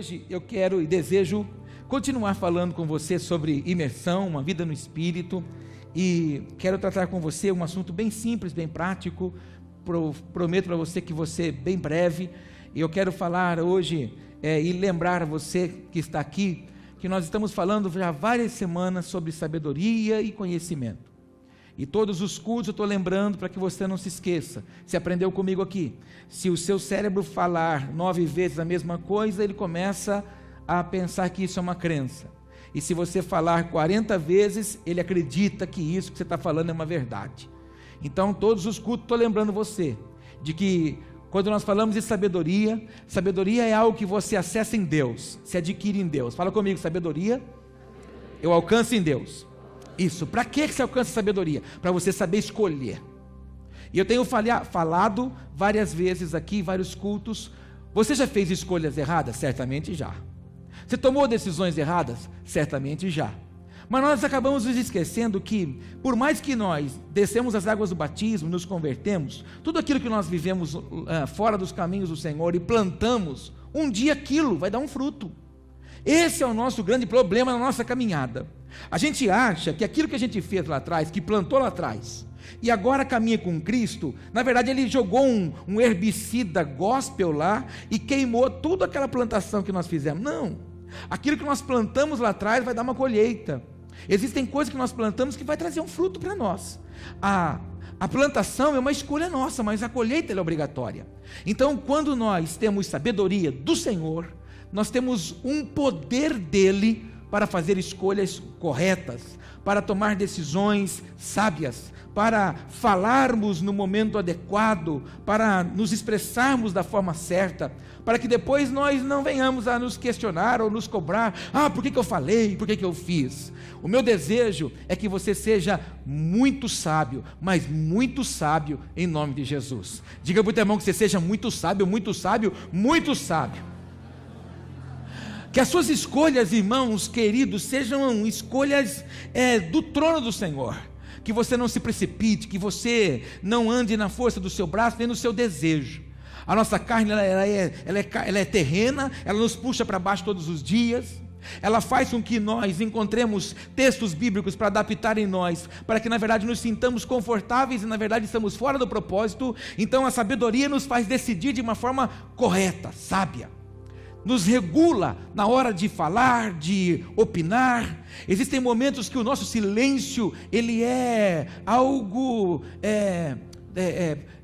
Hoje eu quero e desejo continuar falando com você sobre imersão, uma vida no Espírito, e quero tratar com você um assunto bem simples, bem prático. Prometo para você que você bem breve, e eu quero falar hoje e lembrar a você que está aqui, que nós estamos falando já há várias semanas sobre sabedoria e conhecimento, e todos os cultos eu estou lembrando para que você não se esqueça. Você aprendeu comigo aqui, se o seu cérebro falar 9 vezes a mesma coisa, ele começa a pensar que isso é uma crença, e se você falar 40 vezes, ele acredita que isso que você está falando é uma verdade. Então todos os cultos estou lembrando você, de que quando nós falamos de sabedoria, sabedoria é algo que você acessa em Deus, se adquire em Deus. Fala comigo, sabedoria, eu alcanço em Deus. Isso, para que você alcança sabedoria? Para você saber escolher. E eu tenho falado várias vezes aqui, vários cultos. Você já fez escolhas erradas? Certamente já. Você tomou decisões erradas? Certamente já. Mas nós acabamos nos esquecendo que, por mais que nós descemos as águas do batismo, nos convertemos, tudo aquilo que nós vivemos fora dos caminhos do Senhor e plantamos, um dia aquilo vai dar um fruto. Esse é o nosso grande problema na nossa caminhada. A gente acha que aquilo que a gente fez lá atrás, que plantou lá atrás, e agora caminha com Cristo, na verdade ele jogou um herbicida gospel lá e queimou toda aquela plantação que nós fizemos. Não, aquilo que nós plantamos lá atrás vai dar uma colheita. Existem coisas que nós plantamos que vai trazer um fruto para nós. A plantação é uma escolha nossa, mas a colheita é obrigatória. Então, quando nós temos sabedoria do Senhor, nós temos um poder dele para fazer escolhas corretas, para tomar decisões sábias, para falarmos no momento adequado, para nos expressarmos da forma certa, para que depois nós não venhamos a nos questionar ou nos cobrar: por que eu falei, por que eu fiz? O meu desejo é que você seja muito sábio, mas muito sábio em nome de Jesus. Diga para o teu irmão que você seja muito sábio, muito sábio, muito sábio. Que as suas escolhas, irmãos queridos, sejam escolhas do trono do Senhor. Que você não se precipite, que você não ande na força do seu braço, nem no seu desejo. A nossa carne ela é terrena, ela nos puxa para baixo todos os dias. Ela faz com que nós encontremos textos bíblicos para adaptar em nós, para que na verdade nos sintamos confortáveis e na verdade estamos fora do propósito. Então a sabedoria nos faz decidir de uma forma correta, sábia. Nos regula na hora de falar, de opinar. Existem momentos que o nosso silêncio ele é algo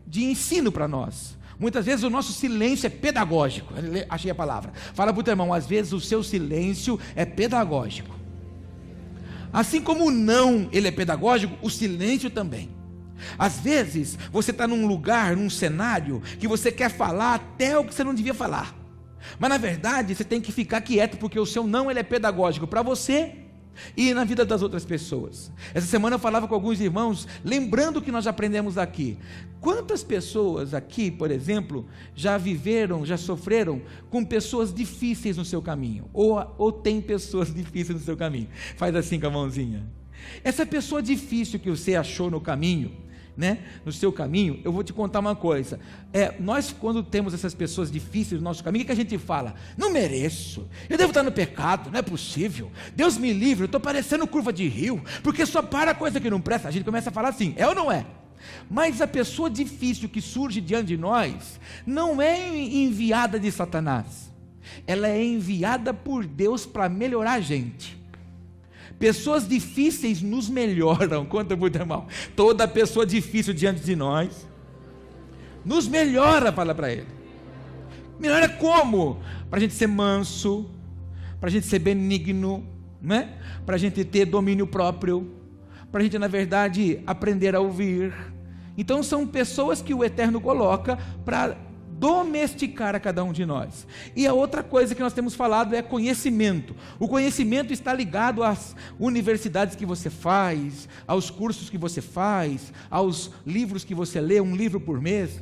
de ensino para nós. Muitas vezes o nosso silêncio é pedagógico. Achei a palavra. Fala para o teu irmão: às vezes o seu silêncio é pedagógico. Assim como o não ele é pedagógico, o silêncio também. Às vezes você está num lugar, num cenário que você quer falar até o que você não devia falar, mas na verdade você tem que ficar quieto, porque o seu não ele é pedagógico para você e na vida das outras pessoas. Essa semana eu falava com alguns irmãos, lembrando o que nós já aprendemos aqui. Quantas pessoas aqui, por exemplo, já viveram, já sofreram com pessoas difíceis no seu caminho, ou tem pessoas difíceis no seu caminho? Faz assim com a mãozinha. Essa pessoa difícil que você achou no caminho, no seu caminho, eu vou te contar uma coisa. Nós, quando temos essas pessoas difíceis no nosso caminho, o que a gente fala? Não mereço, eu devo estar no pecado, não é possível, Deus me livre, eu estou parecendo curva de rio, porque só para coisa que não presta. A gente começa a falar assim, é ou não é? Mas a pessoa difícil que surge diante de nós não é enviada de Satanás, ela é enviada por Deus para melhorar a gente. Pessoas difíceis nos melhoram. Conta muito, irmão. Toda pessoa difícil diante de nós nos melhora, fala para ele. Melhora como? Para a gente ser manso, para a gente ser benigno, para a gente ter domínio próprio, para a gente na verdade aprender a ouvir. Então são pessoas que o Eterno coloca para domesticar a cada um de nós. E a outra coisa que nós temos falado é conhecimento. O conhecimento está ligado às universidades que você faz, aos cursos que você faz, aos livros que você lê, um livro por mês.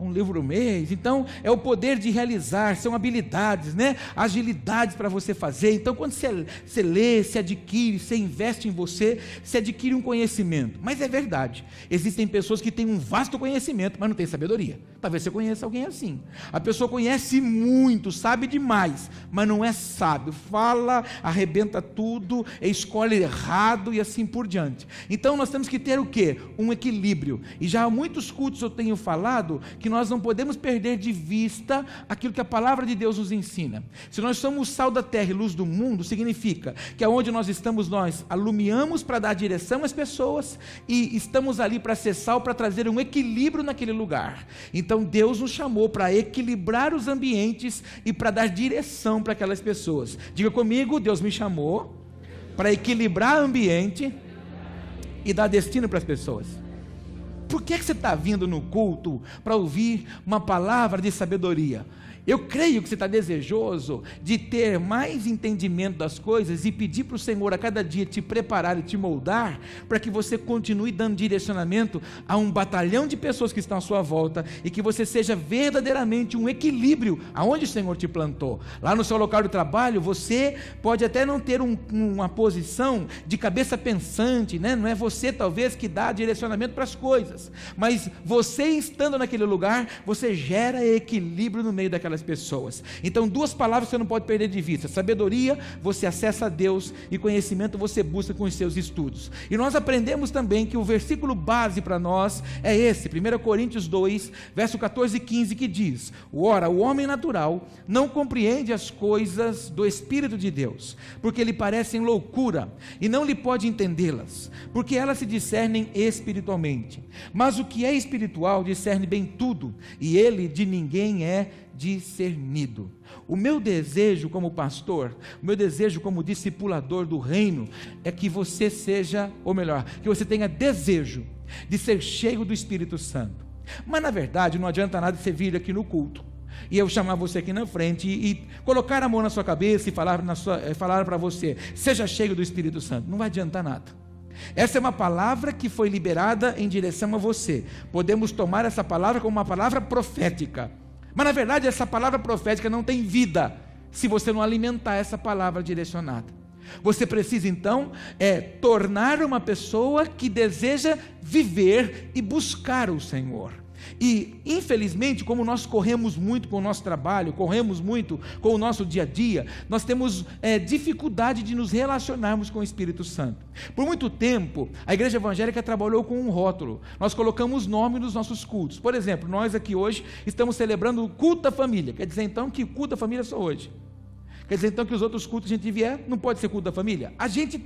um livro por mês. Então é o poder de realizar, são habilidades, né? Agilidades para você fazer. Então quando você lê, se adquire, você investe em você, você adquire um conhecimento. Mas é verdade, existem pessoas que têm um vasto conhecimento, mas não têm sabedoria. Talvez você conheça alguém assim. A pessoa conhece muito, sabe demais, mas não é sábio, fala, arrebenta tudo, escolhe errado e assim por diante. Então nós temos que ter o quê? Um equilíbrio. E já há muitos cultos eu tenho falado que nós não podemos perder de vista aquilo que a palavra de Deus nos ensina. Se nós somos sal da terra e luz do mundo, significa que aonde nós estamos, nós alumiamos para dar direção às pessoas e estamos ali para ser sal, para trazer um equilíbrio naquele lugar. Então Deus nos chamou para equilibrar os ambientes e para dar direção para aquelas pessoas. Diga comigo, Deus me chamou para equilibrar o ambiente e dar destino para as pessoas. Por que você está vindo no culto para ouvir uma palavra de sabedoria? Eu creio que você está desejoso de ter mais entendimento das coisas e pedir para o Senhor a cada dia te preparar e te moldar para que você continue dando direcionamento a um batalhão de pessoas que estão à sua volta e que você seja verdadeiramente um equilíbrio aonde o Senhor te plantou. Lá no seu local de trabalho, você pode até não ter uma posição de cabeça pensante, né? Não é você talvez que dá direcionamento para as coisas, mas você estando naquele lugar, você gera equilíbrio no meio daquela pessoas. Então, duas palavras você não pode perder de vista: sabedoria, você acessa a Deus, e conhecimento você busca com os seus estudos. E nós aprendemos também que o versículo base para nós é esse, 1 Coríntios 2, verso 14 e 15, que diz: ora, o homem natural não compreende as coisas do Espírito de Deus, porque lhe parecem loucura, e não lhe pode entendê-las, porque elas se discernem espiritualmente. Mas o que é espiritual discerne bem tudo, e ele de ninguém é discernido. O meu desejo como pastor, o meu desejo como discipulador do reino é que você seja, ou melhor, que você tenha desejo de ser cheio do Espírito Santo. Mas na verdade não adianta nada você vir aqui no culto e eu chamar você aqui na frente e colocar a mão na sua cabeça e falar para você: seja cheio do Espírito Santo. Não vai adiantar nada. Essa é uma palavra que foi liberada em direção a você. Podemos tomar essa palavra como uma palavra profética, mas na verdade essa palavra profética não tem vida se você não alimentar essa palavra direcionada. Você precisa então tornar uma pessoa que deseja viver e buscar o Senhor. E infelizmente, como nós corremos muito com o nosso trabalho, corremos muito com o nosso dia a dia, nós temos dificuldade de nos relacionarmos com o Espírito Santo. Por muito tempo a igreja evangélica trabalhou com um rótulo. Nós colocamos nome nos nossos cultos. Por exemplo, nós aqui hoje estamos celebrando o culto da família. Quer dizer então que o culto da família é só hoje? Quer dizer então que os outros cultos que a gente vier não pode ser culto da família? A gente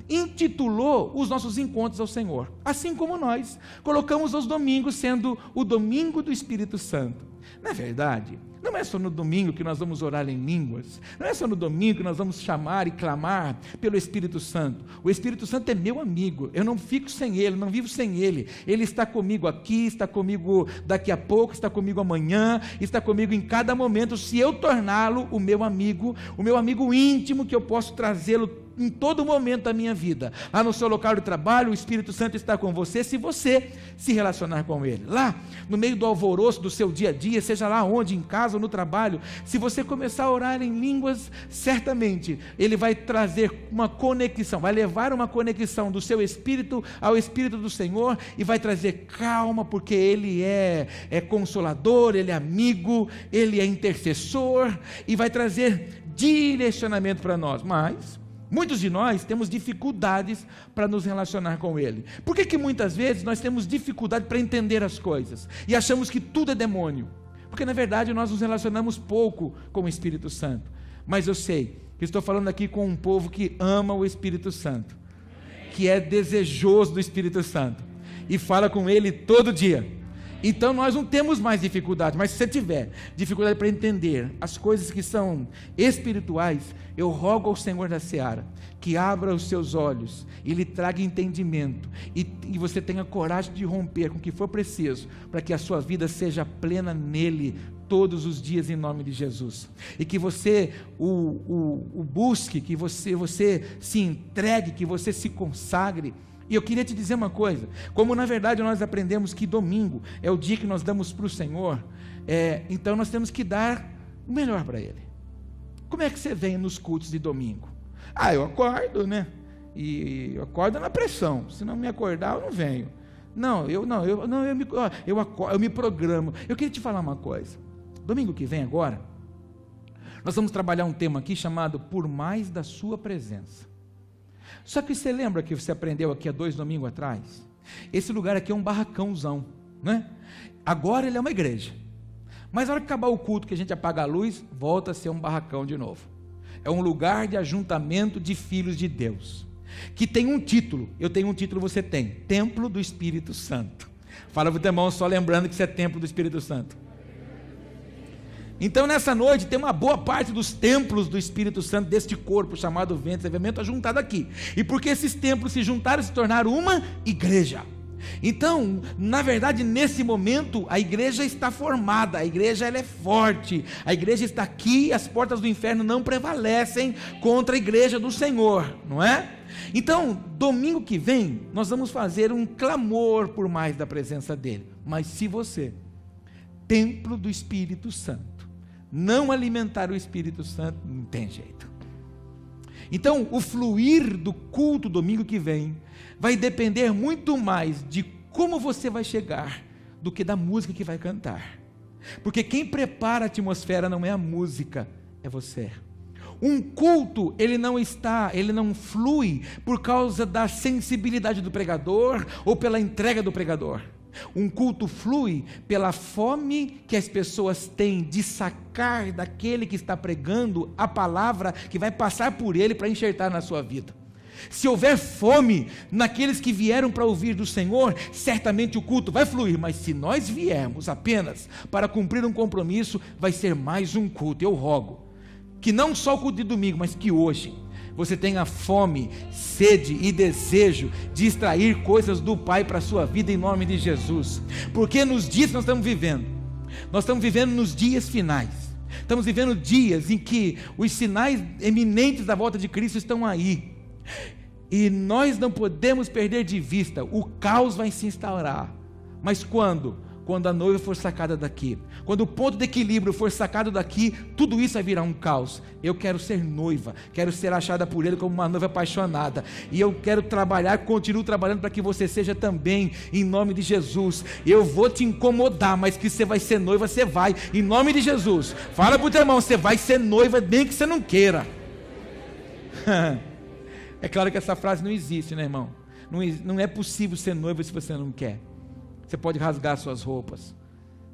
intitulou os nossos encontros ao Senhor, assim como nós colocamos os domingos sendo o domingo do Espírito Santo. Não é verdade? Não é só no domingo que nós vamos orar em línguas, não é só no domingo que nós vamos chamar e clamar pelo Espírito Santo. O Espírito Santo é meu amigo, eu não fico sem ele, não vivo sem ele. Ele está comigo aqui, está comigo daqui a pouco, está comigo amanhã, está comigo em cada momento, se eu torná-lo o meu amigo íntimo, que eu posso trazê-lo em todo momento da minha vida. Lá no seu local de trabalho, o Espírito Santo está com você, se você se relacionar com ele. Lá, no meio do alvoroço do seu dia a dia, seja lá onde, em casa ou no trabalho, se você começar a orar em línguas, certamente ele vai trazer uma conexão, vai levar uma conexão do seu espírito ao Espírito do Senhor e vai trazer calma, porque ele é consolador, ele é amigo, ele é intercessor e vai trazer direcionamento para nós. Mas muitos de nós temos dificuldades para nos relacionar com Ele. Por que muitas vezes nós temos dificuldade para entender as coisas e achamos que tudo é demônio? Porque na verdade nós nos relacionamos pouco com o Espírito Santo. Mas eu sei que estou falando aqui com um povo que ama o Espírito Santo, que é desejoso do Espírito Santo e fala com Ele todo dia. Então nós não temos mais dificuldade, mas se você tiver dificuldade para entender as coisas que são espirituais, eu rogo ao Senhor da Seara que abra os seus olhos e lhe traga entendimento e você tenha coragem de romper com o que for preciso para que a sua vida seja plena nele todos os dias, em nome de Jesus. E que você o busque, que você se entregue, que você se consagre E eu queria te dizer uma coisa, como na verdade nós aprendemos que domingo é o dia que nós damos para o Senhor, então nós temos que dar o melhor para Ele. Como é que você vem nos cultos de domingo? Eu acordo, né? E eu acordo na pressão, se não me acordar eu não venho. Eu me programo. Eu queria te falar uma coisa, domingo que vem agora, nós vamos trabalhar um tema aqui chamado Por Mais da Sua Presença. Só que você lembra que você aprendeu aqui há 2 domingos atrás? Esse lugar aqui é um barracãozão, né? Agora ele é uma igreja, mas na hora que acabar o culto, que a gente apaga a luz, volta a ser um barracão de novo. É um lugar de ajuntamento de filhos de Deus, que tem um título. Eu tenho um título, você tem: Templo do Espírito Santo. Fala para o teu irmão, só lembrando que você é templo do Espírito Santo. Então nessa noite tem uma boa parte dos templos do Espírito Santo, deste corpo chamado ventre de avivamento, juntado aqui. E porque esses templos se juntaram, se tornaram uma igreja. Então, na verdade, nesse momento, a igreja está formada, a igreja ela é forte, a igreja está aqui, as portas do inferno não prevalecem contra a igreja do Senhor, não é? Então, domingo que vem, nós vamos fazer um clamor por mais da presença dele. Mas se você, templo do Espírito Santo, não alimentar o Espírito Santo, não tem jeito. Então, o fluir do culto domingo que vem vai depender muito mais de como você vai chegar do que da música que vai cantar. Porque quem prepara a atmosfera não é a música, é você. Um culto, ele não flui por causa da sensibilidade do pregador ou pela entrega do pregador. Um culto flui pela fome que as pessoas têm de sacar daquele que está pregando a palavra que vai passar por ele para enxertar na sua vida. Se houver fome naqueles que vieram para ouvir do Senhor, certamente o culto vai fluir. Mas se nós viermos apenas para cumprir um compromisso, vai ser mais um culto. Eu rogo que não só o culto de domingo, mas que hoje você tenha fome, sede e desejo de extrair coisas do Pai para a sua vida em nome de Jesus. Porque nos dias que nós estamos vivendo nos dias finais. Estamos vivendo dias em que os sinais eminentes da volta de Cristo estão aí. E nós não podemos perder de vista, o caos vai se instaurar. Mas quando a noiva for sacada daqui, quando o ponto de equilíbrio for sacado daqui, tudo isso vai virar um caos. Eu quero ser noiva, quero ser achada por Ele como uma noiva apaixonada, e eu quero continuo trabalhando para que você seja também, em nome de Jesus. Eu vou te incomodar, mas que você vai ser noiva, você vai, em nome de Jesus. Fala para o teu irmão, você vai ser noiva, nem que você não queira. É claro que essa frase não existe, né, irmão? Não é possível ser noiva se você não quer. Você pode rasgar suas roupas,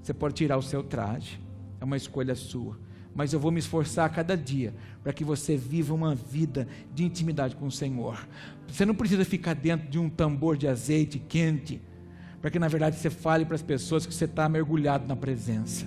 você pode tirar o seu traje, é uma escolha sua, mas eu vou me esforçar a cada dia, para que você viva uma vida de intimidade com o Senhor. Você não precisa ficar dentro de um tambor de azeite quente, para que na verdade você fale para as pessoas que você está mergulhado na presença.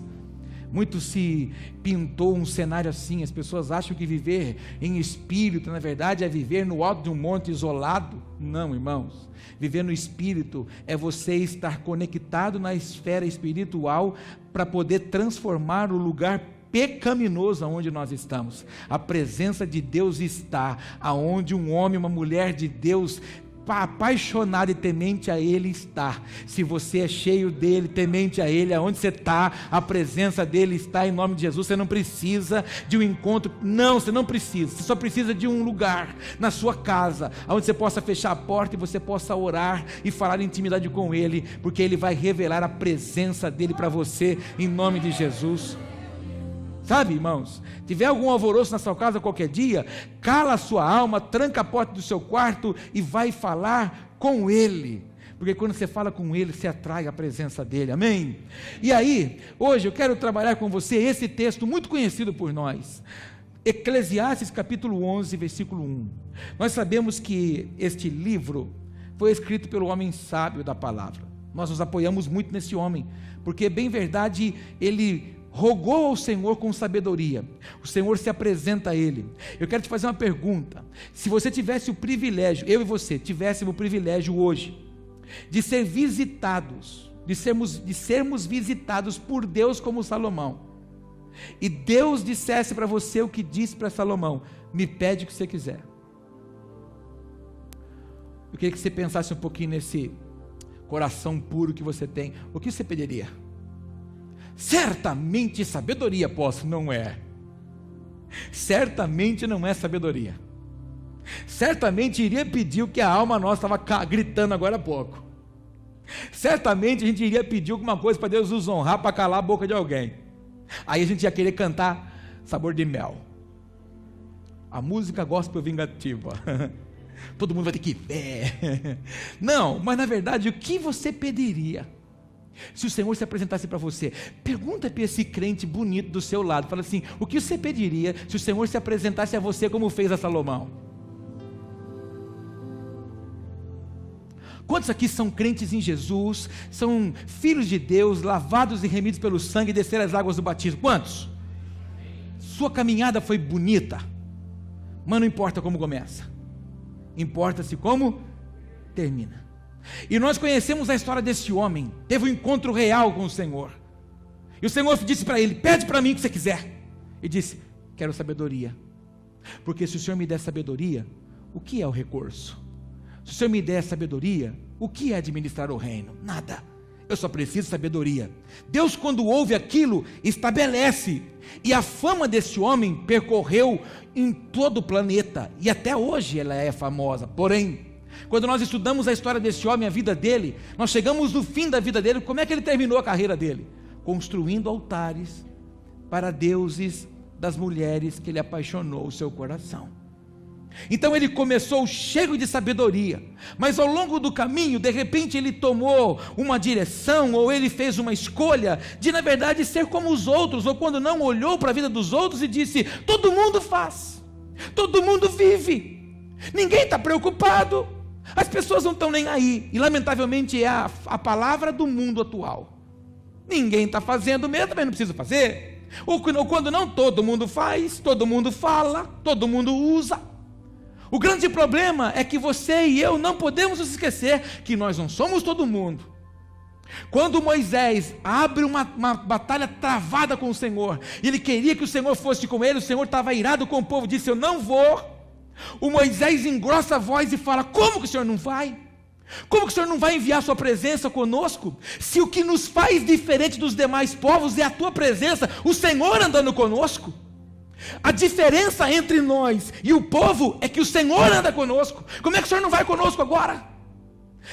Muito se pintou um cenário assim, as pessoas acham que viver em espírito, na verdade, é viver no alto de um monte isolado. Não, irmãos, viver no espírito é você estar conectado na esfera espiritual para poder transformar o lugar pecaminoso aonde nós estamos. A presença de Deus está aonde um homem, uma mulher de Deus apaixonado e temente a Ele está. Se você é cheio dEle, temente a Ele, aonde você está, a presença dEle está, em nome de Jesus. Você não precisa de um encontro, não, você não precisa, você só precisa de um lugar, na sua casa, onde você possa fechar a porta e você possa orar e falar em intimidade com Ele, porque Ele vai revelar a presença dEle para você, em nome de Jesus. Sabe, irmãos, tiver algum alvoroço na sua casa qualquer dia, cala a sua alma, tranca a porta do seu quarto e vai falar com Ele, porque quando você fala com Ele, você atrai a presença dEle, amém? E aí, hoje eu quero trabalhar com você esse texto muito conhecido por nós, Eclesiastes capítulo 11, versículo 1. Nós sabemos que este livro foi escrito pelo homem sábio da palavra. Nós nos apoiamos muito nesse homem, porque bem verdade, ele rogou ao Senhor com sabedoria. O Senhor se apresenta a ele. Eu quero te fazer uma pergunta: se você tivesse o privilégio, eu e você tivéssemos o privilégio hoje de ser visitados, de sermos visitados por Deus como Salomão, e Deus dissesse para você o que disse para Salomão: me pede o que você quiser. Eu queria que você pensasse um pouquinho nesse coração puro que você tem. O que você pediria? Certamente sabedoria, apóstolo, não é. Certamente não é sabedoria. Certamente iria pedir o que a alma nossa estava gritando agora há pouco. Certamente a gente iria pedir alguma coisa para Deus nos honrar, para calar a boca de alguém. Aí a gente ia querer cantar Sabor de Mel, a música gospel vingativa. Todo mundo vai ter que ver. Não, mas na verdade, o que você pediria se o Senhor se apresentasse para você? Pergunta para esse crente bonito do seu lado. Fala assim: o que você pediria se o Senhor se apresentasse a você como fez a Salomão? Quantos aqui são crentes em Jesus, são filhos de Deus, lavados e remidos pelo sangue e desceram as águas do batismo? Quantos? Sua caminhada foi bonita, mas não importa como começa, importa-se como termina. E nós conhecemos a história desse homem. Teve um encontro real com o Senhor, e o Senhor disse para ele: pede para mim o que você quiser. E disse: quero sabedoria, porque se o Senhor me der sabedoria, o que é o recurso? Se o Senhor me der sabedoria, o que é administrar o reino? Nada. Eu só preciso de sabedoria. Deus, quando ouve aquilo, estabelece. E a fama desse homem percorreu em todo o planeta, e até hoje ela é famosa. Porém, quando nós estudamos a história desse homem, a vida dele, nós chegamos no fim da vida dele. Como é que ele terminou a carreira dele? Construindo altares para deuses das mulheres que ele apaixonou o seu coração. Então ele começou cheio de sabedoria, mas ao longo do caminho, de repente ele tomou uma direção, ou ele fez uma escolha de, na verdade, ser como os outros, ou quando não, olhou para a vida dos outros e disse: todo mundo faz, todo mundo vive, ninguém está preocupado, as pessoas não estão nem aí. E lamentavelmente é a palavra do mundo atual: ninguém está fazendo mesmo, também não precisa fazer. Ou quando não, todo mundo faz, todo mundo fala, todo mundo usa. O grande problema é que você e eu não podemos nos esquecer que nós não somos todo mundo. Quando Moisés abre uma batalha travada com o Senhor, e ele queria que o Senhor fosse com ele, o Senhor estava irado com o povo, disse: eu não vou. O Moisés engrossa a voz e fala: como que o Senhor não vai? Como que o Senhor não vai enviar a sua presença conosco? Se o que nos faz diferente dos demais povos é a tua presença, o Senhor andando conosco. A diferença entre nós e o povo é que o Senhor anda conosco. Como é que o Senhor não vai conosco agora?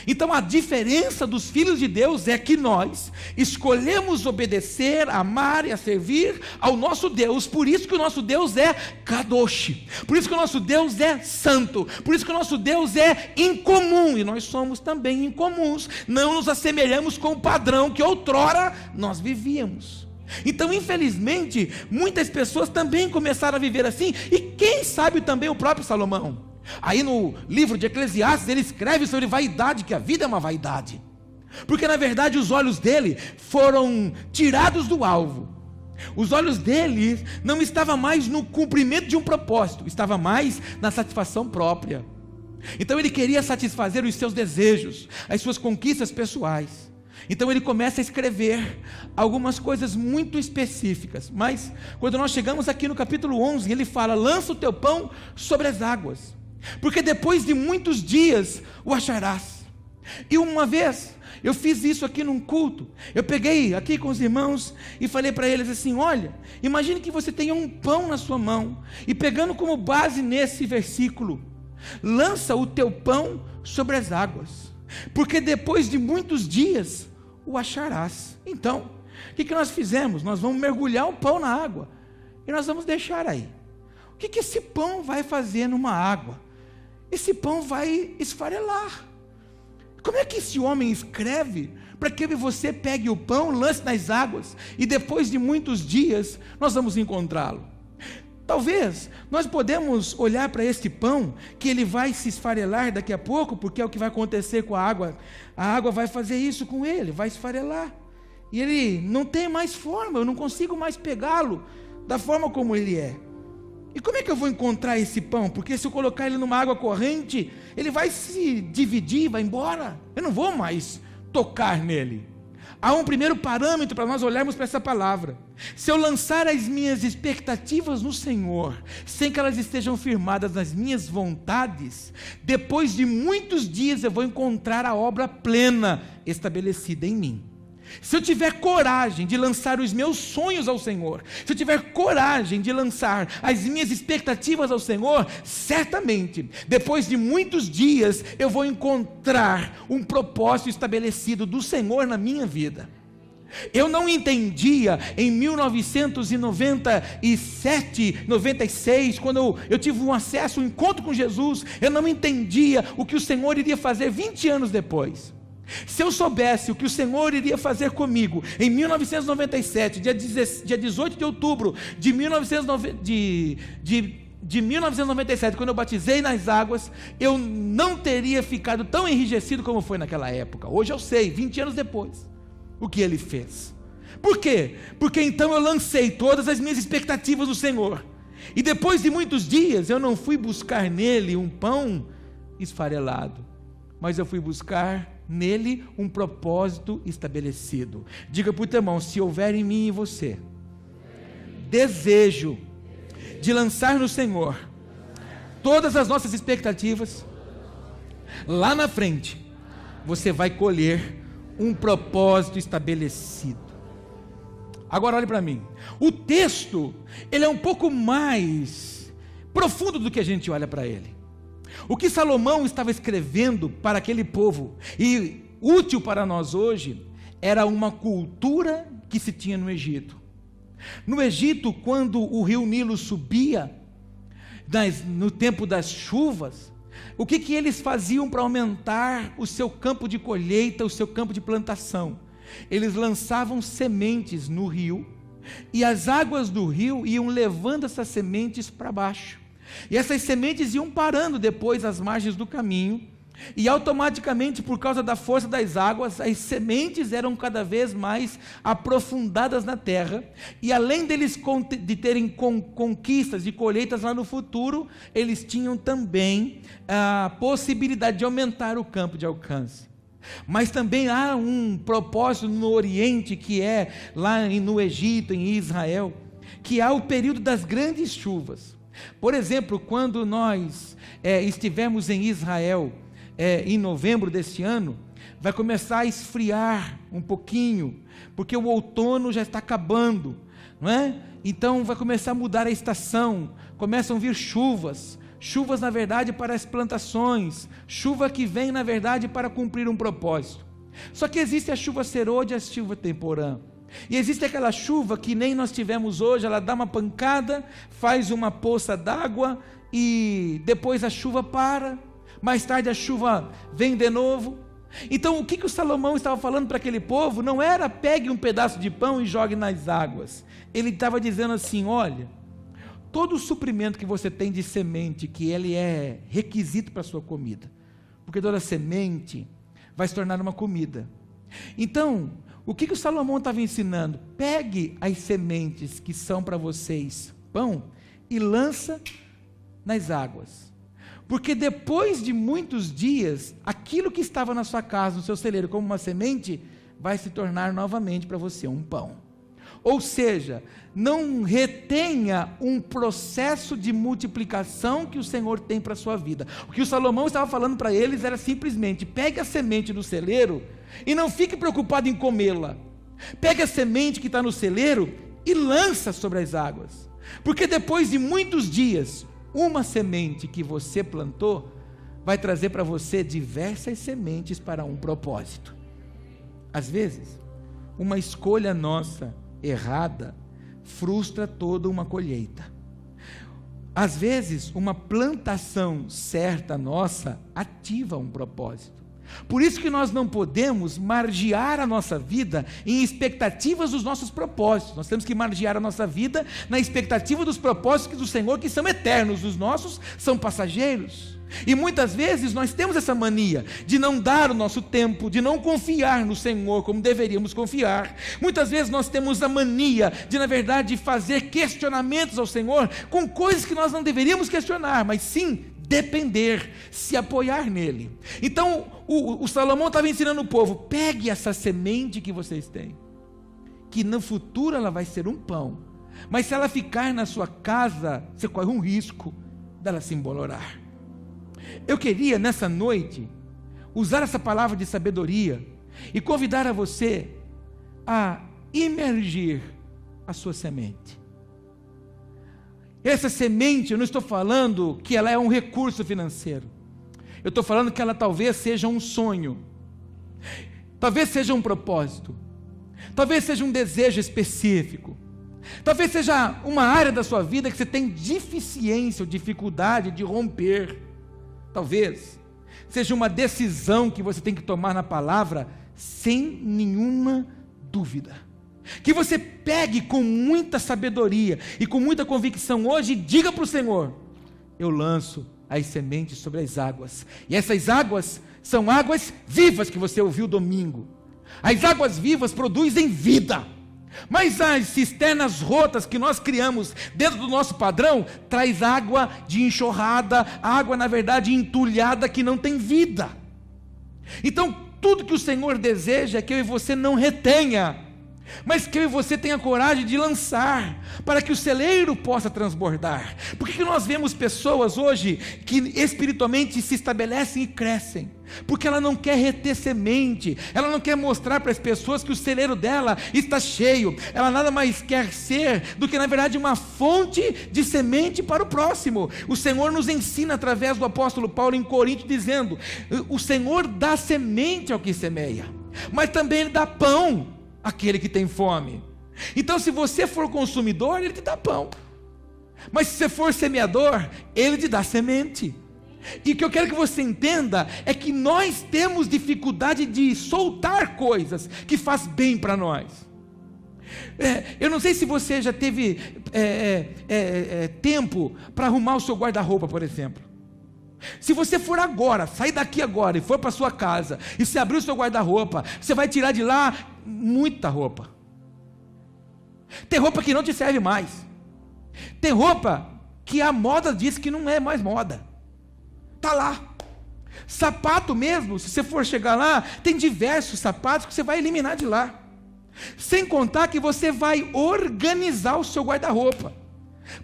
Então a diferença dos filhos de Deus é que nós escolhemos obedecer, amar e a servir ao nosso Deus. Por isso que o nosso Deus é Kadosh, por isso que o nosso Deus é santo, por isso que o nosso Deus é incomum, e nós somos também incomuns. Não nos assemelhamos com o padrão que outrora nós vivíamos. Então, infelizmente, muitas pessoas também começaram a viver assim, e quem sabe também o próprio Salomão. Aí no livro de Eclesiastes ele escreve sobre vaidade, que a vida é uma vaidade, porque na verdade os olhos dele foram tirados do alvo. Os olhos dele não estavam mais no cumprimento de um propósito, estava mais na satisfação própria. Então ele queria satisfazer os seus desejos, as suas conquistas pessoais. Então ele começa a escrever algumas coisas muito específicas. Mas quando nós chegamos aqui no capítulo 11, ele fala: lança o teu pão sobre as águas, porque depois de muitos dias o acharás. E uma vez eu fiz isso aqui num culto. Eu peguei aqui com os irmãos e falei para eles assim: olha, imagine que você tenha um pão na sua mão, e pegando como base nesse versículo, lança o teu pão sobre as águas, porque depois de muitos dias o acharás. Então, o que nós fizemos? Nós vamos mergulhar o pão na água, e nós vamos deixar aí. O que esse pão vai fazer numa água? Esse pão vai esfarelar. Como é que esse homem escreve para que você pegue o pão, lance nas águas, e depois de muitos dias nós vamos encontrá-lo? Talvez nós podemos olhar para este pão, que ele vai se esfarelar daqui a pouco, porque é o que vai acontecer com a água. A água vai fazer isso com ele, vai esfarelar, e ele não tem mais forma, eu não consigo mais pegá-lo da forma como ele é. E como é que eu vou encontrar esse pão? Porque se eu colocar ele numa água corrente, ele vai se dividir, vai embora, eu não vou mais tocar nele. há um primeiro parâmetro para nós olharmos para essa palavra. Se eu lançar as minhas expectativas no Senhor, sem que elas estejam firmadas nas minhas vontades, depois de muitos dias eu vou encontrar a obra plena estabelecida em mim. Se eu tiver coragem de lançar os meus sonhos ao Senhor, se eu tiver coragem de lançar as minhas expectativas ao Senhor, certamente, depois de muitos dias, eu vou encontrar um propósito estabelecido do Senhor na minha vida. Eu não entendia em 1997, 96, quando eu tive um acesso, um encontro com Jesus, eu não entendia o que o Senhor iria fazer 20 anos depois. Se eu soubesse o que o Senhor iria fazer comigo em 1997, dia 18 de outubro de 1997, quando eu batizei nas águas, eu não teria ficado tão enrijecido como foi naquela época. Hoje eu sei, 20 anos depois, o que Ele fez. Por quê? Porque então eu lancei todas as minhas expectativas no Senhor, e depois de muitos dias, eu não fui buscar nele um pão esfarelado, mas eu fui buscar nele um propósito estabelecido. Diga para o teu irmão: se houver em mim e você desejo de lançar no Senhor todas as nossas expectativas, lá na frente você vai colher um propósito estabelecido. Agora olhe para mim, o texto ele é um pouco mais profundo do que a gente olha para ele. O que Salomão estava escrevendo para aquele povo, e útil para nós hoje, era uma cultura que se tinha no Egito. No Egito, quando o rio Nilo subia, no tempo das chuvas, o que eles faziam para aumentar o seu campo de colheita, o seu campo de plantação? Eles lançavam sementes no rio, e as águas do rio iam levando essas sementes para baixo. E essas sementes iam parando depois às margens do caminho, e automaticamente, por causa da força das águas, as sementes eram cada vez mais aprofundadas na terra, e além deles de terem conquistas de colheitas lá no futuro, eles tinham também a possibilidade de aumentar o campo de alcance. Mas também há um propósito no Oriente, que é lá no Egito, em Israel, que há o período das grandes chuvas. Por exemplo, quando nós estivermos em Israel em novembro deste ano, vai começar a esfriar um pouquinho, porque o outono já está acabando, não é? Então vai começar a mudar a estação, começam a vir chuvas na verdade para as plantações, chuva que vem na verdade para cumprir um propósito. Só que existe a chuva serôdia e a chuva temporã. E existe aquela chuva que nem nós tivemos hoje, ela dá uma pancada, faz uma poça d'água e depois a chuva para, mais tarde a chuva vem de novo. Então o que o Salomão estava falando para aquele povo não era pegue um pedaço de pão e jogue nas águas. Ele estava dizendo assim: olha, todo o suprimento que você tem de semente, que ele é requisito para a sua comida, porque toda semente vai se tornar uma comida. Então, o que o Salomão estava ensinando? Pegue as sementes que são para vocês pão e lança nas águas, porque depois de muitos dias, aquilo que estava na sua casa, no seu celeiro, como uma semente, vai se tornar novamente para você um pão. Ou seja, não retenha um processo de multiplicação que o Senhor tem para a sua vida. O que o Salomão estava falando para eles era simplesmente: pegue a semente do celeiro e não fique preocupado em comê-la. Pegue a semente que está no celeiro e lança sobre as águas, porque depois de muitos dias, uma semente que você plantou vai trazer para você diversas sementes para um propósito. Às vezes, uma escolha nossa errada frustra toda uma colheita. Às vezes, uma plantação certa nossa ativa um propósito. Por isso que nós não podemos margear a nossa vida em expectativas dos nossos propósitos. Nós temos que margear a nossa vida na expectativa dos propósitos do Senhor, que são eternos, os nossos são passageiros. E muitas vezes nós temos essa mania de não dar o nosso tempo, de não confiar no Senhor como deveríamos confiar. Muitas vezes nós temos a mania de, na verdade, fazer questionamentos ao Senhor com coisas que nós não deveríamos questionar, mas sim depender, se apoiar nele. Então, o Salomão estava ensinando o povo: pegue essa semente que vocês têm, que no futuro ela vai ser um pão, mas se ela ficar na sua casa, você corre um risco dela se embolorar. Eu queria nessa noite usar essa palavra de sabedoria e convidar a você a imergir a sua semente. Essa semente, eu não estou falando que ela é um recurso financeiro, eu estou falando que ela talvez seja um sonho, talvez seja um propósito, talvez seja um desejo específico, talvez seja uma área da sua vida que você tem deficiência ou dificuldade de romper, talvez seja uma decisão que você tem que tomar na palavra sem nenhuma dúvida, que você pegue com muita sabedoria e com muita convicção hoje e diga para o Senhor: eu lanço as sementes sobre as águas, e essas águas são águas vivas que você ouviu domingo. As águas vivas produzem vida, mas as cisternas rotas que nós criamos dentro do nosso padrão, traz água de enxurrada, água na verdade entulhada, que não tem vida. Então tudo que o Senhor deseja é que eu e você não retenha, mas que eu e você tenha coragem de lançar, para que o celeiro possa transbordar. Por que nós vemos pessoas hoje que espiritualmente se estabelecem e crescem? Porque ela não quer reter semente, ela não quer mostrar para as pessoas que o celeiro dela está cheio, ela nada mais quer ser do que na verdade uma fonte de semente para o próximo. O Senhor nos ensina através do apóstolo Paulo em Corinto, dizendo: o Senhor dá semente ao que semeia, mas também Ele dá pão àquele que tem fome. Então se você for consumidor, Ele te dá pão, mas se você for semeador, Ele te dá semente. E o que eu quero que você entenda é que nós temos dificuldade de soltar coisas que faz bem para nós. Eu não sei se você já teve tempo para arrumar o seu guarda-roupa, por exemplo. Se você for agora, sair daqui agora e for para sua casa, e você abrir o seu guarda-roupa, você vai tirar de lá muita roupa. Tem roupa que não te serve mais, tem roupa que a moda diz que não é mais moda, está lá. Sapato mesmo, se você for chegar lá, tem diversos sapatos que você vai eliminar de lá, sem contar que você vai organizar o seu guarda-roupa,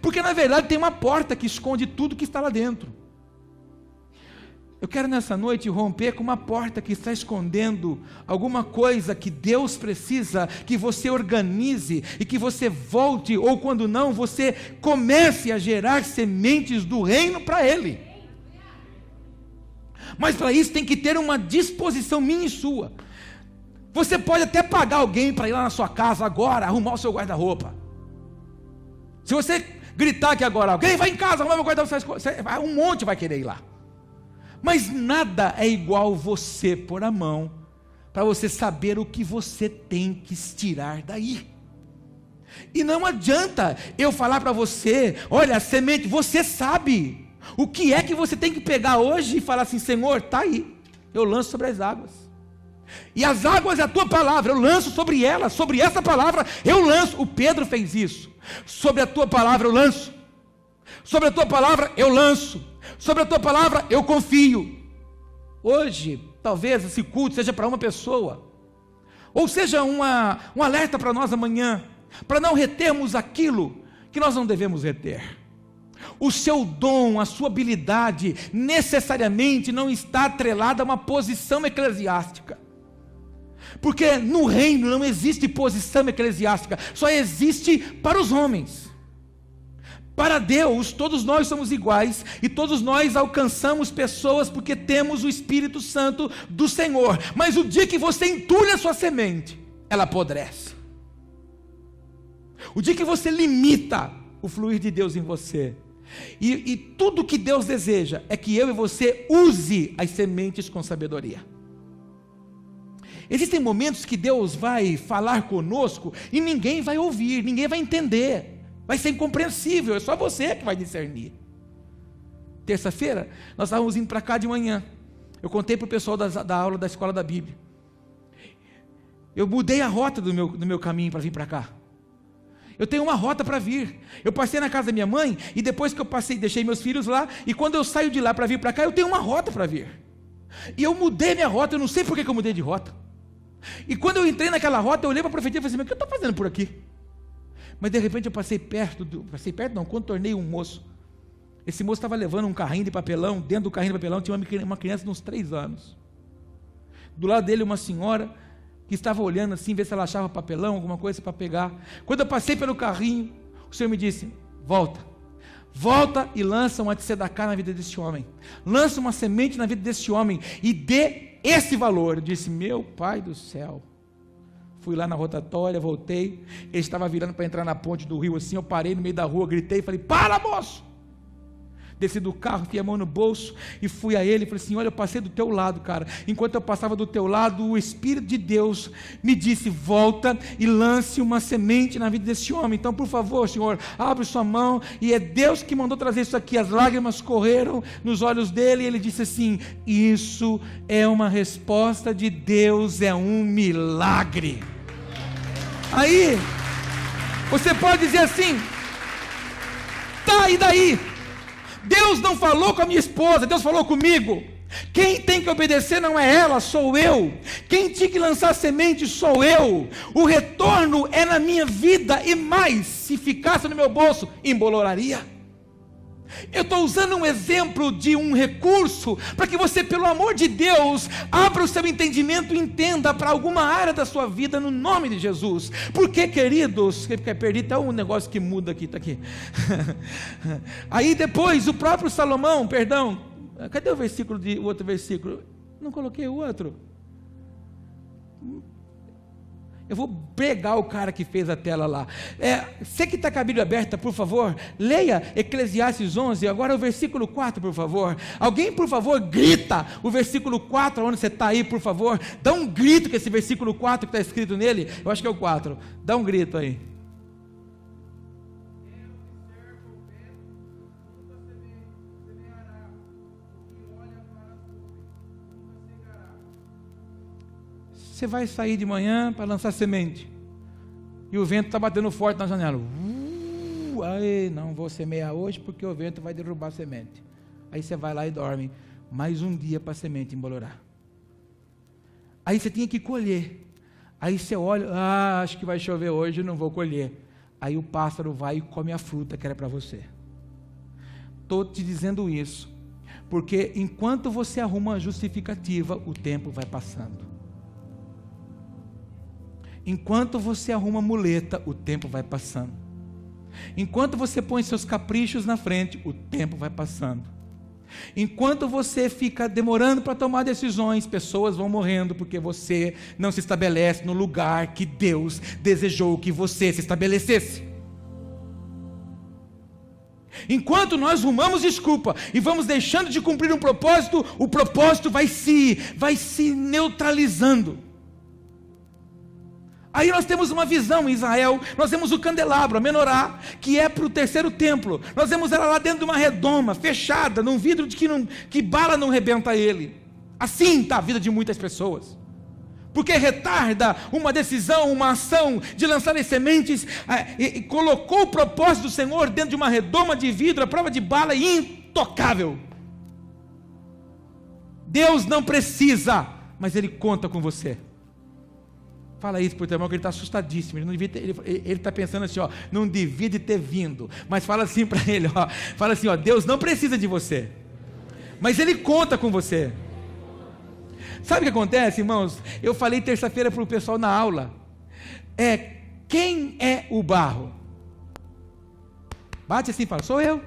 porque na verdade tem uma porta que esconde tudo que está lá dentro. Eu quero nessa noite romper com uma porta que está escondendo alguma coisa que Deus precisa que você organize e que você volte, ou quando não, você comece a gerar sementes do reino para Ele. Mas para isso tem que ter uma disposição minha e sua. Você pode até pagar alguém para ir lá na sua casa agora, arrumar o seu guarda-roupa. Se você gritar aqui agora: alguém vai em casa, arrumar meu guarda-roupa, um monte vai querer ir lá. Mas nada é igual você pôr a mão, para você saber o que você tem que tirar daí. E não adianta eu falar para você: olha, a semente, você sabe o que é que você tem que pegar hoje e falar assim: Senhor, está aí, eu lanço sobre as águas, e as águas é a tua palavra, eu lanço sobre ela, sobre essa palavra eu lanço. O Pedro fez isso: sobre a tua palavra eu lanço, sobre a tua palavra eu lanço, sobre a tua palavra eu confio. Hoje, talvez esse culto seja para uma pessoa, ou seja um alerta para nós amanhã, para não retermos aquilo que nós não devemos reter. O seu dom, a sua habilidade, necessariamente não está atrelada a uma posição eclesiástica, porque no reino não existe posição eclesiástica, só existe para os homens. Para Deus, todos nós somos iguais, e todos nós alcançamos pessoas porque temos o Espírito Santo do Senhor. Mas o dia que você entulha a sua semente, ela apodrece. O dia que você limita o fluir de Deus em você, e tudo que Deus deseja é que eu e você use as sementes com sabedoria. Existem momentos que Deus vai falar conosco e ninguém vai ouvir, ninguém vai entender, vai ser incompreensível, é só você que vai discernir. Terça-feira, nós estávamos indo para cá de manhã, eu contei para o pessoal da aula da escola da Bíblia, eu mudei a rota do meu caminho para vir para cá. Eu tenho uma rota para vir. Eu passei na casa da minha mãe, e depois que eu passei, deixei meus filhos lá, e quando eu saio de lá para vir para cá, eu tenho uma rota para vir. E eu mudei minha rota, eu não sei por que eu mudei de rota. E quando eu entrei naquela rota, eu olhei para a profetia e falei assim, mas o que eu estou fazendo por aqui? Mas de repente eu passei perto, contornei um moço. Esse moço estava levando um carrinho de papelão, dentro do carrinho de papelão tinha uma criança de uns 3 anos. Do lado dele uma senhora, que estava olhando assim, ver se ela achava papelão, alguma coisa para pegar. Quando eu passei pelo carrinho, o Senhor me disse, volta e lança uma tzedakah na vida desse homem, lança uma semente na vida desse homem, e dê esse valor. Eu disse, meu Pai do céu. Fui lá na rotatória, voltei, ele estava virando para entrar na ponte do rio assim, eu parei no meio da rua, gritei e falei, para moço! Desci do carro, fiz a mão no bolso e fui a ele e falei assim, olha, eu passei do teu lado, cara. Enquanto eu passava do teu lado, o Espírito de Deus me disse, volta e lance uma semente na vida desse homem. Então, por favor, Senhor, abre sua mão. E é Deus que mandou trazer isso aqui. As lágrimas correram nos olhos dele e ele disse assim, isso é uma resposta de Deus, é um milagre. Aí, você pode dizer assim, tá, e daí? Deus não falou com a minha esposa, Deus falou comigo. Quem tem que obedecer não é ela, sou eu. Quem tinha que lançar semente sou eu. O retorno é na minha vida, e mais, se ficasse no meu bolso, emboloraria. Eu estou usando um exemplo de um recurso, para que você, pelo amor de Deus, abra o seu entendimento e entenda para alguma área da sua vida, no nome de Jesus. Porque, queridos, quem quer perder, está um negócio que muda aqui, está aqui. Aí depois, o próprio Salomão, cadê o outro versículo? Não coloquei o outro. Eu vou pregar o cara que fez a tela lá. Você que está com a Bíblia aberta, por favor, leia Eclesiastes 11, agora o versículo 4, por favor. Alguém, por favor, grita o versículo 4, onde você está aí, por favor. Dá um grito com esse versículo 4 que está escrito nele. Eu acho que é o 4. Dá um grito aí. Você vai sair de manhã para lançar semente, e o vento está batendo forte na janela. Aí, não vou semear hoje porque o vento vai derrubar a semente. Aí você vai lá e dorme mais um dia para a semente embolorar. Aí você tinha que colher. Aí você olha, acho que vai chover hoje, não vou colher. Aí o pássaro vai e come a fruta que era para você. Estou te dizendo isso porque enquanto você arruma a justificativa, o tempo vai passando. Enquanto você arruma muleta, o tempo vai passando. Enquanto você põe seus caprichos na frente, o tempo vai passando. Enquanto você fica demorando para tomar decisões, pessoas vão morrendo porque você não se estabelece no lugar que Deus desejou que você se estabelecesse. Enquanto nós rumamos desculpa e vamos deixando de cumprir um propósito, o propósito vai se neutralizando. Aí nós temos uma visão em Israel, nós temos o candelabro, a menorá, que é para o terceiro templo. Nós vemos ela lá dentro de uma redoma, fechada, num vidro de que bala não rebenta ele. Assim está a vida de muitas pessoas. Porque retarda uma decisão, uma ação de lançar as sementes, e colocou o propósito do Senhor dentro de uma redoma de vidro, a prova de bala intocável. Deus não precisa, mas Ele conta com você. Fala isso para o teu irmão, que ele está assustadíssimo. Ele está pensando assim, não devia de ter vindo. Mas fala assim para ele, fala assim, Deus não precisa de você, mas Ele conta com você. Sabe o que acontece, irmãos? Eu falei terça-feira para o pessoal na aula. Quem é o barro? Bate assim e fala, sou eu.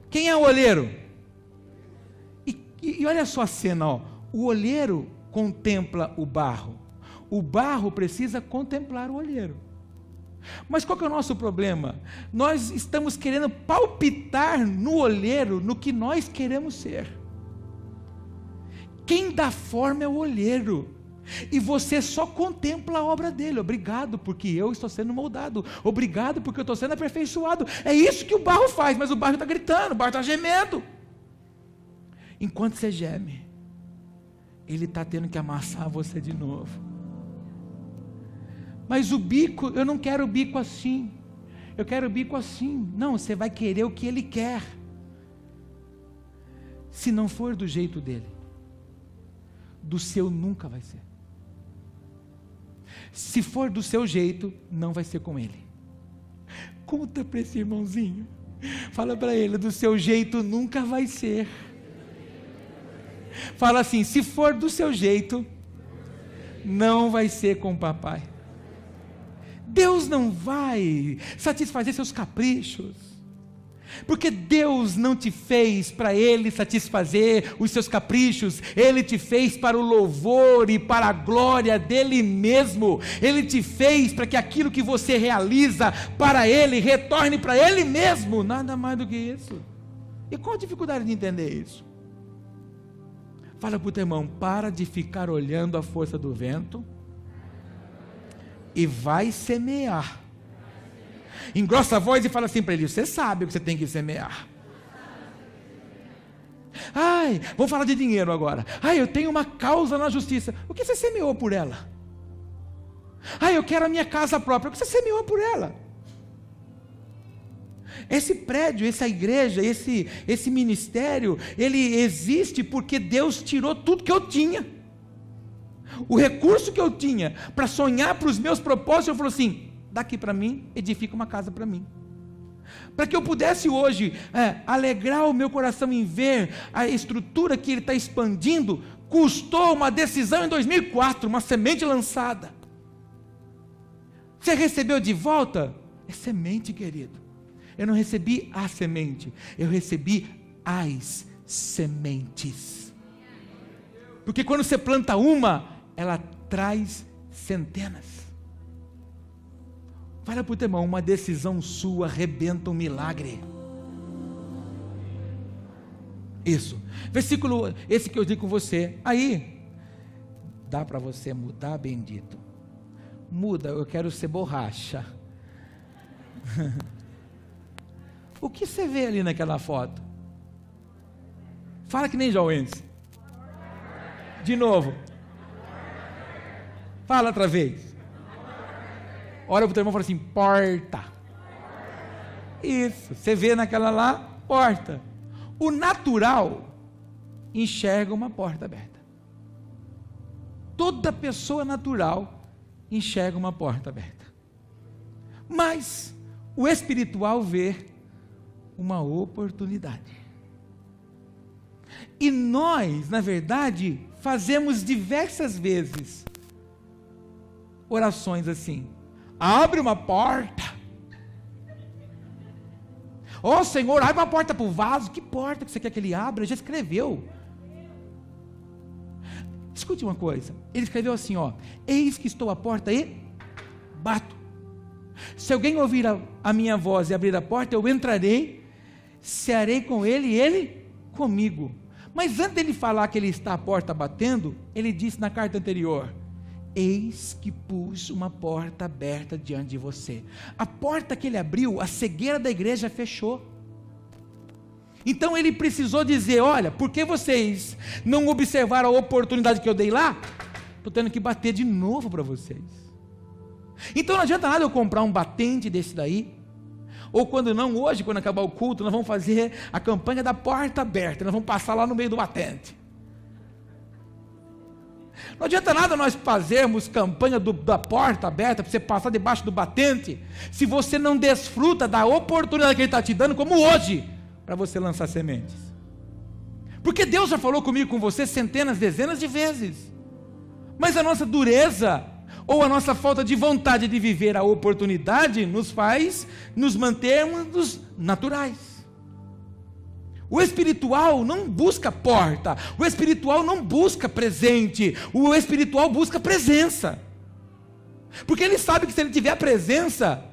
Quem é o olheiro? E olha só a cena, o olheiro contempla o barro. O barro precisa contemplar o olheiro. Mas qual que é o nosso problema? Nós estamos querendo palpitar no olheiro, no que nós queremos ser. Quem dá forma é o olheiro. E você só contempla a obra dele. Obrigado porque eu estou sendo moldado. Obrigado porque eu estou sendo aperfeiçoado. É isso que o barro faz, mas o barro está gritando, o barro está gemendo. Enquanto você geme, ele está tendo que amassar você de novo. Mas o bico, eu não quero o bico assim, eu quero o bico assim. Não, você vai querer o que ele quer. Se não for do jeito dele, do seu nunca vai ser. Se for do seu jeito, não vai ser com ele. Conta para esse irmãozinho, fala para ele, do seu jeito nunca vai ser. Fala assim, se for do seu jeito, não vai ser com o papai. Deus não vai satisfazer seus caprichos, porque Deus não te fez para Ele satisfazer os seus caprichos, Ele te fez para o louvor e para a glória dEle mesmo. Ele te fez para que aquilo que você realiza para Ele, retorne para Ele mesmo, nada mais do que isso. E qual a dificuldade de entender isso? Fala para o teu irmão, para de ficar olhando a força do vento, e vai semear. Engrossa a voz e fala assim para ele, você sabe o que você tem que semear. Ai, vamos falar de dinheiro agora. Ai, eu tenho uma causa na justiça. O que você semeou por ela? Ai, eu quero a minha casa própria. O que você semeou por ela? Esse prédio, essa igreja, esse ministério, ele existe porque Deus tirou tudo que eu tinha. O recurso que eu tinha para sonhar para os meus propósitos, eu falou assim, daqui para mim, edifica uma casa para mim. Para que eu pudesse hoje alegrar o meu coração em ver a estrutura que Ele está expandindo, custou uma decisão em 2004, uma semente lançada. Você recebeu de volta? É semente, querido. Eu não recebi a semente, eu recebi as sementes. Porque quando você planta uma, ela traz centenas. Fala para o teu irmão, uma decisão sua arrebenta um milagre. Isso, versículo esse que eu digo com você, aí, dá para você mudar, bendito? Muda, eu quero ser borracha. O que você vê ali naquela foto? Fala que nem Joense. De novo. Fala outra vez. Olha para o teu irmão e fala assim, porta. Isso, você vê naquela lá, porta. O natural enxerga uma porta aberta. Toda pessoa natural enxerga uma porta aberta. Mas o espiritual vê uma oportunidade. E nós, na verdade, fazemos diversas vezes orações assim, abre uma porta, ó Senhor, abre uma porta para o vaso. Que porta que você quer que ele abra? Ele já escreveu. Escute uma coisa, ele escreveu assim, ó, eis que estou à porta e bato, se alguém ouvir a minha voz e abrir a porta, eu entrarei, cearei com ele e ele comigo. Mas antes dele falar que ele está à porta batendo, ele disse na carta anterior, eis que pus uma porta aberta diante de você. A porta que ele abriu, a cegueira da igreja fechou. Então ele precisou dizer, olha, porque vocês não observaram a oportunidade que eu dei lá, estou tendo que bater de novo para vocês. Então não adianta nada eu comprar um batente desse daí, ou quando não, hoje, quando acabar o culto, nós vamos fazer a campanha da porta aberta, nós vamos passar lá no meio do batente. Não adianta nada nós fazermos campanha da porta aberta, para você passar debaixo do batente, se você não desfruta da oportunidade que Ele está te dando, como hoje, para você lançar sementes. Porque Deus já falou comigo, com você, centenas, dezenas de vezes, mas a nossa dureza, ou a nossa falta de vontade de viver a oportunidade, nos faz nos mantermos naturais. O espiritual não busca porta, o espiritual não busca presente, o espiritual busca presença, porque ele sabe que se ele tiver presença,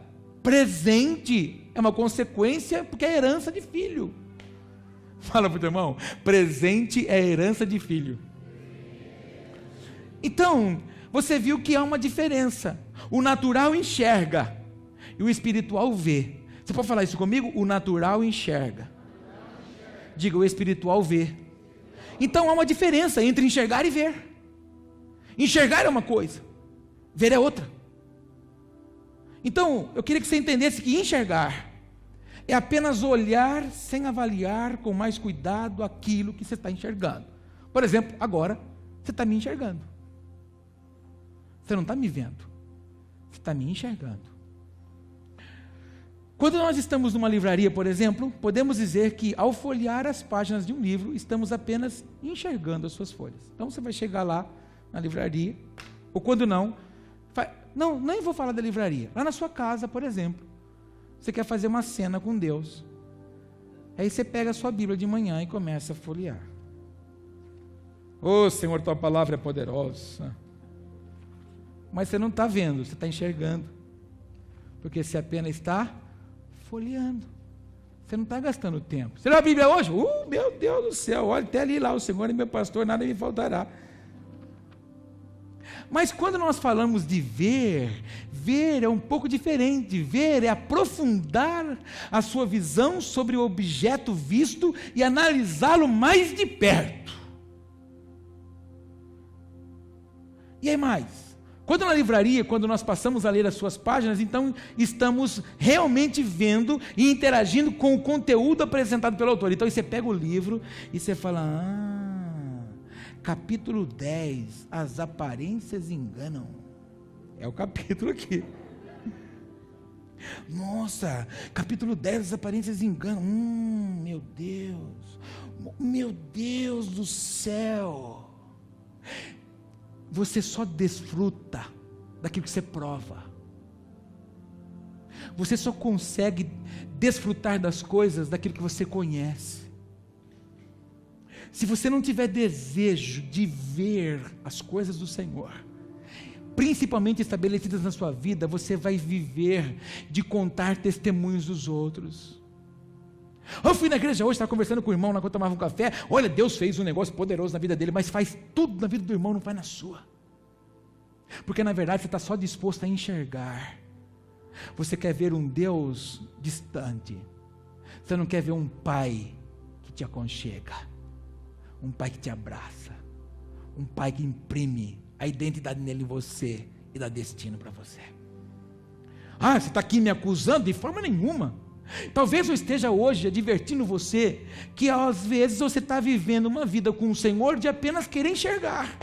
presente é uma consequência, porque é herança de filho. Fala para o teu irmão, presente é herança de filho. Então, você viu que há uma diferença, o natural enxerga, e o espiritual vê. Você pode falar isso comigo? O natural enxerga. Diga, o espiritual vê. Então há uma diferença entre enxergar e ver. Enxergar é uma coisa, ver é outra. Então, eu queria que você entendesse que enxergar é apenas olhar sem avaliar com mais cuidado aquilo que você está enxergando. Por exemplo, agora, você está me enxergando. Você não está me vendo. Você está me enxergando. Quando nós estamos numa livraria, por exemplo, podemos dizer que ao folhear as páginas de um livro, estamos apenas enxergando as suas folhas. Então você vai chegar lá na livraria, ou quando não, nem vou falar da livraria, lá na sua casa, por exemplo, você quer fazer uma cena com Deus, aí você pega a sua Bíblia de manhã e começa a folhear. Senhor, tua palavra é poderosa. Mas você não está vendo, você está enxergando, porque você apenas está folheando. Você não está gastando tempo. Você leu a Bíblia hoje? Meu Deus do céu, olha até ali lá, o Senhor é meu pastor, nada me faltará. Mas quando nós falamos de ver é um pouco diferente. Ver é aprofundar a sua visão sobre o objeto visto e analisá-lo mais de perto. E aí mais? Quando na livraria, quando nós passamos a ler as suas páginas, então estamos realmente vendo e interagindo com o conteúdo apresentado pelo autor. Então você pega o livro e você fala, capítulo 10, as aparências enganam. É o capítulo aqui. Nossa, capítulo 10, as aparências enganam. Meu Deus do céu. Você só desfruta daquilo que você prova. Você só consegue desfrutar das coisas daquilo que você conhece. Se você não tiver desejo de ver as coisas do Senhor, principalmente estabelecidas na sua vida, você vai viver de contar testemunhos dos outros. Eu fui na igreja hoje, estava conversando com o irmão, na quando eu tomava um café, olha, Deus fez um negócio poderoso na vida dele, mas faz tudo na vida do irmão, não faz na sua. Porque na verdade você está só disposto a enxergar. Você quer ver um Deus distante. Você não quer ver um Pai que te aconchega, um Pai que te abraça, um Pai que imprime a identidade nele em você e dá destino para você. Você está aqui me acusando? De forma nenhuma. Talvez eu esteja hoje advertindo você que às vezes você está vivendo uma vida com o Senhor de apenas querer enxergar.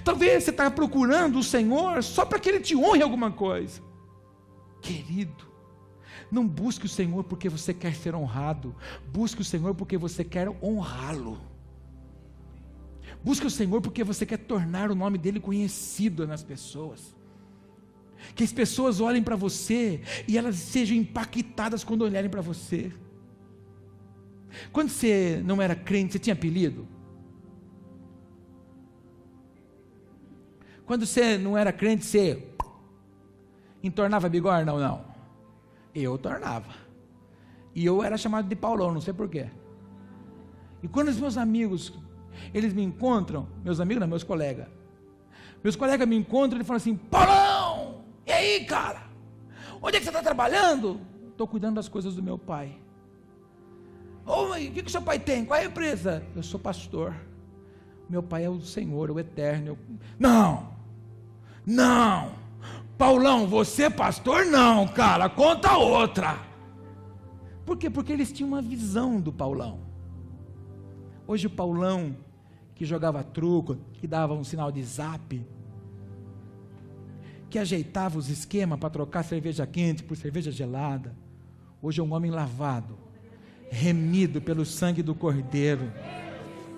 Talvez você está procurando o Senhor só para que Ele te honre alguma coisa. Querido, não busque o Senhor porque você quer ser honrado, busque o Senhor porque você quer honrá-lo. Busque o Senhor porque você quer tornar o nome dEle conhecido nas pessoas. Que as pessoas olhem para você e elas sejam impactadas quando olharem para você. Quando você não era crente, você tinha apelido? Quando você não era crente, você entornava bigorna ou não? Eu tornava. E eu era chamado de Paulão, não sei porquê. E quando os meus amigos, eles me encontram, meus amigos não, meus colegas me encontram, eles falam assim, Paulão! E aí, cara? Onde é que você está trabalhando? Estou cuidando das coisas do meu pai. O que o seu pai tem? Qual é a empresa? Eu sou pastor. Meu pai é o Senhor, o Eterno. Não! Paulão, você é pastor? Não, cara, conta outra. Por quê? Porque eles tinham uma visão do Paulão. Hoje o Paulão, que jogava truco, que dava um sinal de zap, que ajeitava os esquemas para trocar cerveja quente por cerveja gelada, hoje é um homem lavado, remido pelo sangue do Cordeiro,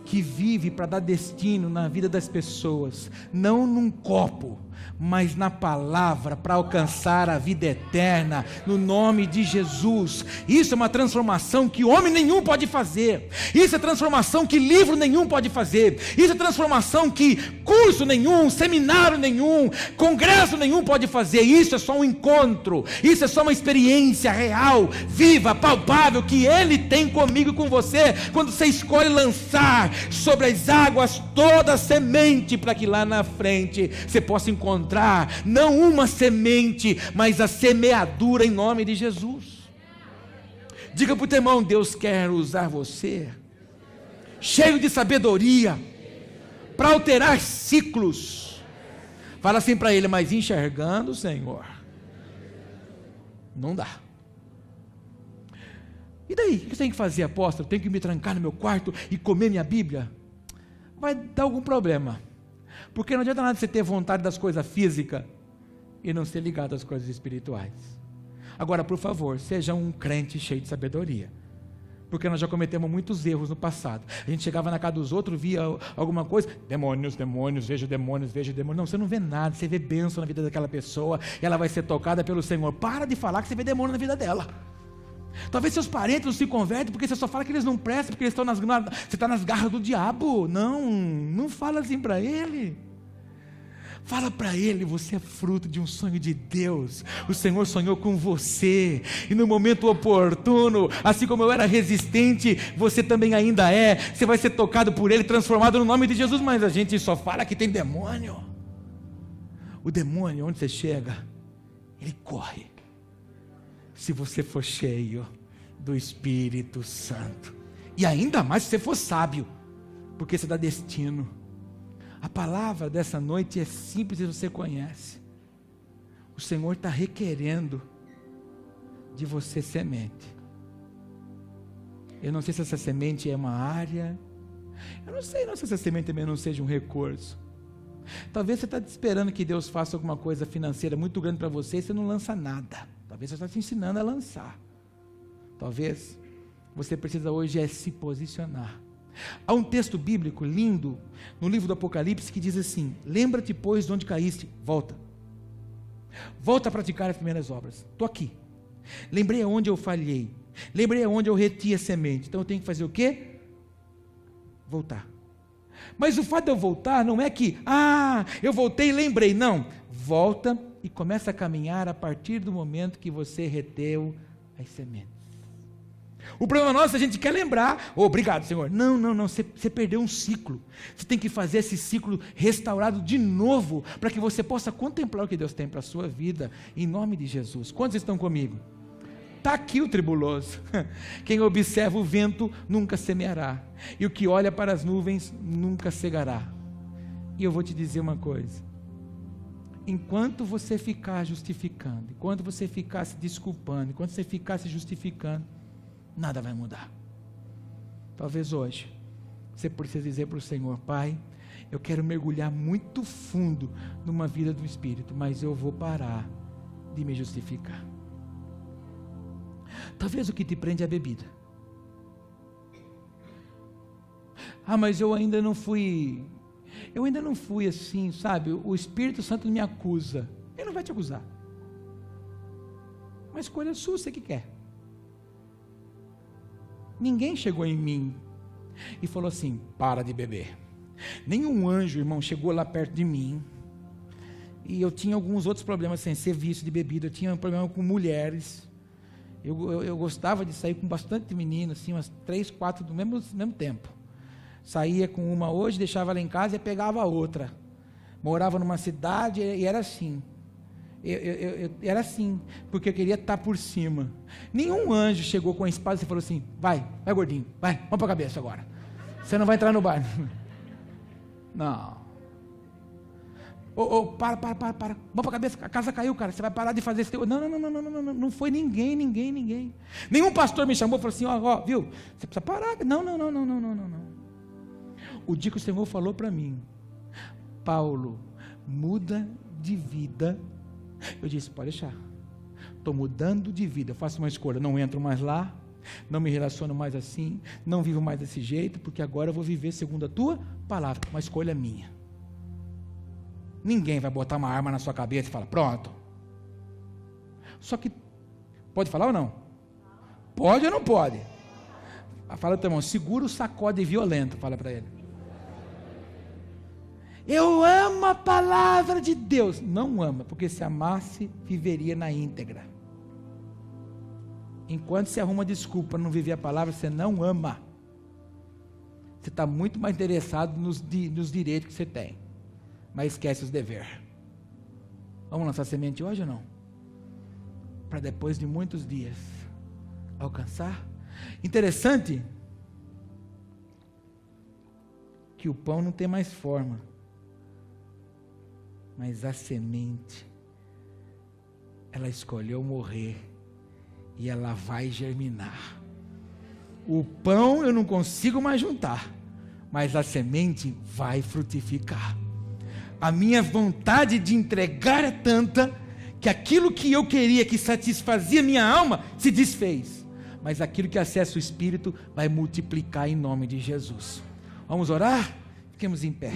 que vive para dar destino na vida das pessoas, não num copo, mas na palavra, para alcançar a vida eterna, no nome de Jesus. Isso é uma transformação que homem nenhum pode fazer, isso é transformação que livro nenhum pode fazer, isso é transformação que curso nenhum, seminário nenhum, congresso nenhum pode fazer. Isso é só um encontro, isso é só uma experiência real, viva, palpável, que Ele tem comigo e com você, quando você escolhe lançar sobre as águas toda a semente, para que lá na frente você possa encontrar não uma semente, mas a semeadura em nome de Jesus. Diga para o teu irmão, Deus quer usar você cheio de sabedoria para alterar ciclos. Fala assim para ele, mas enxergando, Senhor, não dá. E daí? O que você tem que fazer, apóstolo? Tenho que me trancar no meu quarto e comer minha Bíblia? Vai dar algum problema. Porque não adianta nada você ter vontade das coisas físicas e não ser ligado às coisas espirituais. Agora, por favor, seja um crente cheio de sabedoria. Porque nós já cometemos muitos erros no passado. A gente chegava na casa dos outros, via alguma coisa, demônios, vejo demônios. Não, você não vê nada, você vê bênção na vida daquela pessoa, e ela vai ser tocada pelo Senhor. Para de falar que você vê demônio na vida dela. Talvez seus parentes não se convertem, porque você só fala que eles não prestam, porque eles estão você está nas garras do diabo. Não fala assim para ele. Fala para ele, você é fruto de um sonho de Deus. O Senhor sonhou com você, e no momento oportuno, assim como eu era resistente, você também ainda é. Você vai ser tocado por ele, transformado no nome de Jesus. Mas a gente só fala que tem demônio. O demônio, onde você chega, ele corre, se você for cheio do Espírito Santo, e ainda mais se você for sábio, porque você dá destino. A palavra dessa noite é simples e você conhece. O Senhor está requerendo de você semente. Eu não sei se essa semente é uma área, eu não sei se essa semente também não seja um recurso. Talvez você está esperando que Deus faça alguma coisa financeira muito grande para você e você não lança nada. Talvez você está te ensinando a lançar. Talvez você precisa hoje se posicionar. Há um texto bíblico lindo no livro do Apocalipse que diz assim: lembra-te, pois, de onde caíste, volta a praticar as primeiras obras. Estou aqui, lembrei aonde eu falhei, lembrei aonde eu reti a semente. Então eu tenho que fazer o quê? Voltar. Mas o fato de eu voltar não é que, eu voltei e lembrei, não, volta e começa a caminhar a partir do momento que você reteu as sementes. O problema nosso, a gente quer lembrar, obrigado, Senhor. Não, você perdeu um ciclo. Você tem que fazer esse ciclo restaurado de novo, para que você possa contemplar o que Deus tem para a sua vida, em nome de Jesus. Quantos estão comigo? Está aqui o tribuloso. Quem observa o vento nunca semeará, e o que olha para as nuvens nunca cegará. E eu vou te dizer uma coisa: enquanto você ficar justificando, enquanto você ficar se desculpando, enquanto você ficar se justificando, nada vai mudar. Talvez hoje você precise dizer para o Senhor: Pai, eu quero mergulhar muito fundo numa vida do Espírito, mas eu vou parar de me justificar. Talvez o que te prende é a bebida. Mas eu ainda não fui assim, sabe? O Espírito Santo me acusa. Ele não vai te acusar. Uma escolha sua, você que quer. Ninguém chegou em mim e falou assim: para de beber. Nenhum anjo, irmão, chegou lá perto de mim. E eu tinha alguns outros problemas sem ser vício de bebida. Eu tinha um problema com mulheres. Eu gostava de sair com bastante meninas, assim, umas 3, 4 do mesmo tempo. Saía com uma hoje, deixava ela em casa e pegava a outra. Morava numa cidade e era assim. Eu era assim, porque eu queria estar por cima. Nenhum anjo chegou com a espada e falou assim: vai gordinho, vai, vamos para a cabeça agora. Você não vai entrar no bar. Não. Para. Vamos para a cabeça, a casa caiu, cara. Você vai parar de fazer esse teu. Não foi ninguém. Nenhum pastor me chamou e falou assim: ó, viu? Você precisa parar. Não. O dia que o Senhor falou para mim: Paulo, muda de vida. Eu disse: pode deixar, estou mudando de vida, eu faço uma escolha, não entro mais lá, não me relaciono mais assim, não vivo mais desse jeito, porque agora eu vou viver segundo a tua palavra, uma escolha minha. Ninguém vai botar uma arma na sua cabeça e falar: pronto. Só que, pode falar ou não? Pode ou não pode? Fala para o teu irmão: segura o sacode violento, fala para ele. Eu amo a palavra de Deus. Não ama, porque se amasse, viveria na íntegra. Enquanto você arruma desculpa para não viver a palavra, você não ama. Você está muito mais interessado nos direitos que você tem, mas esquece os deveres. Vamos lançar semente hoje ou não? Para depois de muitos dias alcançar. Interessante que o pão não tem mais forma. Mas a semente, ela escolheu morrer e ela vai germinar. O pão eu não consigo mais juntar, mas a semente vai frutificar. A minha vontade de entregar é tanta que aquilo que eu queria, que satisfazia minha alma, se desfez. Mas aquilo que acessa o Espírito vai multiplicar em nome de Jesus. Vamos orar? Fiquemos em pé.